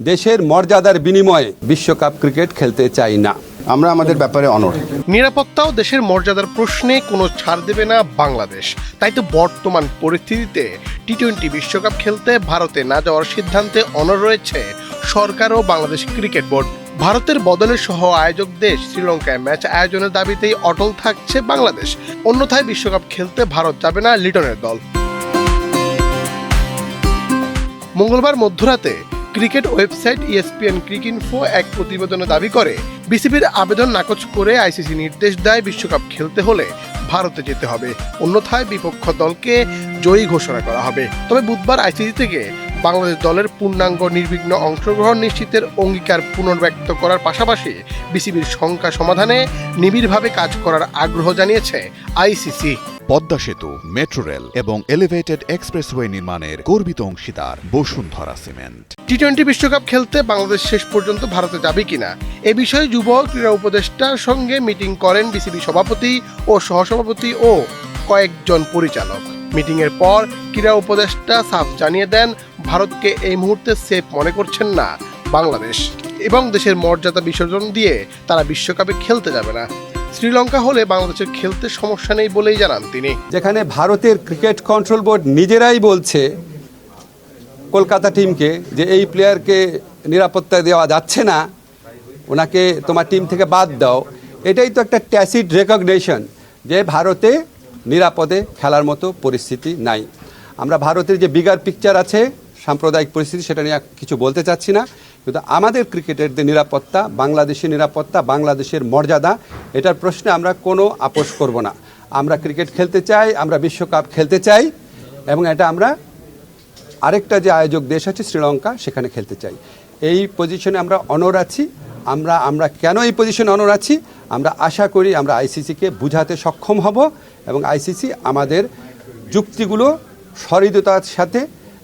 দেশের মর্যাদার বিনিময়ে বিশ্বকাপ ক্রিকেট খেলতে চাই না। আমরা আমাদের ব্যাপারে অনড়। নিরাপত্তাও দেশের মর্যাদার প্রশ্নে কোনো ছাড় দেবে না বাংলাদেশ। তাই তো বর্তমান পরিস্থিতিতে টি-20 বিশ্বকাপ খেলতে ভারতে না যাওয়ার সিদ্ধান্তে অনড় রয়েছে সরকার ও বাংলাদেশ ক্রিকেট বোর্ড। ভারতের বদলে সহ আয়োজক দেশ শ্রীলঙ্কায় ম্যাচ আয়োজনের দাবিতেই অটল থাকছে বাংলাদেশ। অন্যথায় বিশ্বকাপ খেলতে ভারত যাবে না লিটনের দল। মঙ্গলবার মধ্যরাতে ক্রিকেট ওয়েবসাইট ESPN ক্রিকইনফো এক প্রতিবেদনে দাবি করে বিসিবির আবেদন নাকচ করে আইসিসি নির্দেশ দেয় বিশ্বকাপ খেলতে হলে ভারতে যেতে হবে, অন্যথায় বিপক্ষ দলকে জয়ী ঘোষণা করা হবে। তবে বুধবার আইসিসি থেকে বাংলাদেশ দলের পূর্ণাঙ্গ নির্বিঘ্ন অংশগ্রহণ নিশ্চিতের অঙ্গীকার পুনর্ব্যক্ত করার পাশাপাশি বিসিবির শঙ্কা সমাধানে নিবিড়ভাবে কাজ করার আগ্রহ জানিয়েছে আইসিসি। পদ্মা সেতু, মেট্রো রেল এবং এলিভেটেড এক্সপ্রেসওয়ে নির্মাণের গর্বিত অংশীদার বসুন্ধরা সিমেন্ট। টি-20 বিশ্বকাপ খেলতে বাংলাদেশ শেষ পর্যন্ত ভারতে যাবে কিনা এ বিষয়ে যুব ক্রীড়া উপদেষ্টার সঙ্গে মিটিং করেন বিসিবি সভাপতি ও সহসভাপতি ও কয়েকজন পরিচালক। মিটিংয়ের পর ক্রীড়া উপদেষ্টা সাফ জানিয়ে দেন ভারতকে এই মুহূর্তে সেফ মনে করছেন না বাংলাদেশ এবং দেশের মর্যাদা বিসর্জন দিয়ে তারা বিশ্বকাপে খেলতে যাবে না। শ্রীলঙ্কা হলে বাংলাদেশের খেলতে সমস্যা নেই বলেই জানান তিনি। যেখানে ভারতের ক্রিকেট কন্ট্রোল বোর্ড নিজেরাই বলছে কলকাতা টিমকে যে এই প্লেয়ারকে নিরাপত্তা দেওয়া যাচ্ছে না, ওনাকে তোমার টিম থেকে বাদ দাও, এটাই তো একটা ট্যাসিড রেকগনিশন যে ভারতে নিরাপদে খেলার মতো পরিস্থিতি নাই। আমরা ভারতের যে বিগার পিকচার আছে সাম্প্রদায়িক পরিস্থিতি সেটা নিয়ে কিছু বলতে চাচ্ছি না, কিন্তু আমাদের ক্রিকেটারদের নিরাপত্তা, বাংলাদেশের নিরাপত্তা, বাংলাদেশের মর্যাদা, এটার প্রশ্নে আমরা কোনো আপোষ করব না। আমরা ক্রিকেট খেলতে চাই, আমরা বিশ্বকাপ খেলতে চাই এবং এটা আমরা আরেকটা যে আয়োজক দেশ আছে শ্রীলঙ্কা সেখানে খেলতে চাই। এই পজিশনে আমরা অনড় আছি। আমরা কেন এই পজিশনে অনড় আছি? আমরা আশা করি আমরা আইসিসিকে বুঝাতে সক্ষম হব এবং আইসিসি আমাদের যুক্তিগুলো সহৃদয়তার সাথে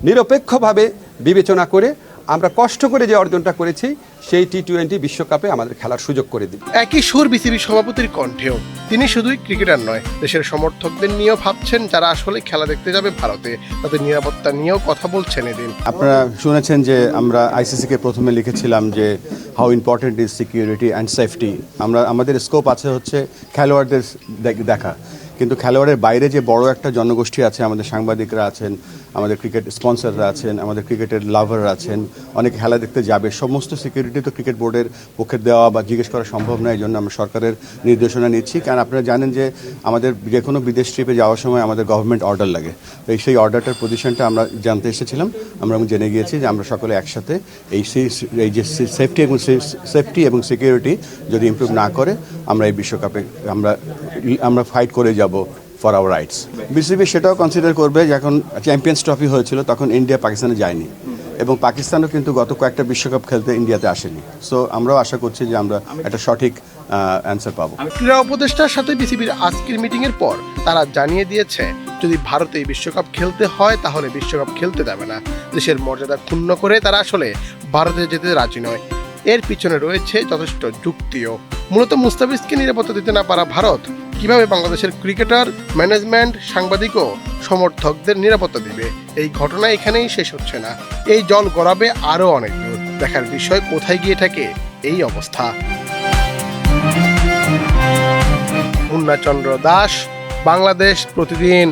নিরপেক্ষভাবে বিবেচনা করে আমরা কষ্ট করে যে অর্জনটা করেছি সেই টি-20 বিশ্বকাপে আমাদের খেলার সুযোগ করে দিই। একই সুর বিসিবি সভাপতির কণ্ঠেও। তিনি শুধুই ক্রিকেটার নয়, দেশের সমর্থকদের নিয়েও ভাবছেন যারা আসলে খেলা দেখতে যাবে ভারতে, তাদের নিরাপত্তা নিয়েও কথা বলছেন এদিন। আপনারা শুনেছেন যে আমরা আইসিসিকে প্রথমে লিখেছিলাম যে how important is security and safety. আমাদের স্কোপ আছে হচ্ছে খেলোয়াড়দের দেখা, কিন্তু খেলোয়াড়ের বাইরে যে বড় একটা জনগোষ্ঠী আছে, আমাদের সাংবাদিকরা আছেন, আমাদের ক্রিকেট স্পন্সররা আছেন, আমাদের ক্রিকেটের লাভাররা আছেন, অনেক খেলা দেখতে যাবে, সমস্ত সিকিউরিটি তো ক্রিকেট বোর্ডের পক্ষে দেওয়া বা জিজ্ঞেস করা সম্ভব নয়। এই জন্য আমরা সরকারের নির্দেশনা নিচ্ছি, কারণ আপনারা জানেন যে আমাদের যে কোনো বিদেশ ট্রিপে যাওয়ার সময় আমাদের গভর্নমেন্ট অর্ডার লাগে। তো সেই অর্ডারটার পজিশনটা আমরা জানতে এসেছিলাম, আমরা জেনে গিয়েছি যে আমরা সকলে একসাথে এই যে সেফটি এবং সিকিউরিটি যদি ইমপ্রুভ না করে আমরা এই বিশ্বকাপে আমরা ফাইট করে যাব ফর আওয়ার রাইটস। বিসিবি সেটাও কনসিডার করবে, যখন চ্যাম্পিয়ন্স ট্রফি হয়েছিল তখন ইন্ডিয়া পাকিস্তানে যায়নি এবং পাকিস্তানও কিন্তু গত কয়েকটা বিশ্বকাপ খেলতে ইন্ডিয়াতে আসেনি। সো আমরাও আশা করছি যে আমরা একটা সঠিক অ্যান্সার পাবো। ক্রীড়া উপদেষ্টার সাথে বিসিবির আজকের মিটিংয়ের পর তারা জানিয়ে দিয়েছে যদি ভারতে এই বিশ্বকাপ খেলতে হয় তাহলে বিশ্বকাপ খেলতে দেবে না। দেশের মর্যাদা ক্ষুণ্ণ করে তারা আসলে ভারতে যেতে রাজি নয়। এর পিছনে রয়েছে যথেষ্ট যুক্তিও। মূলত মুস্তাফিজকে নিরাপত্তা দিতে না পারা ভারত কিভাবে বাংলাদেশের ক্রিকেটার, ম্যানেজমেন্ট, সাংবাদিক ও সমর্থকদের নিরাপত্তা দিবে? এই ঘটনা এখানেই শেষ হচ্ছে না, এই জল গড়াবে আরও অনেক দূর। দেখার বিষয় কোথায় গিয়ে থাকে এই অবস্থা। মুন্নাচন্দ্র দাস, বাংলাদেশ প্রতিদিন।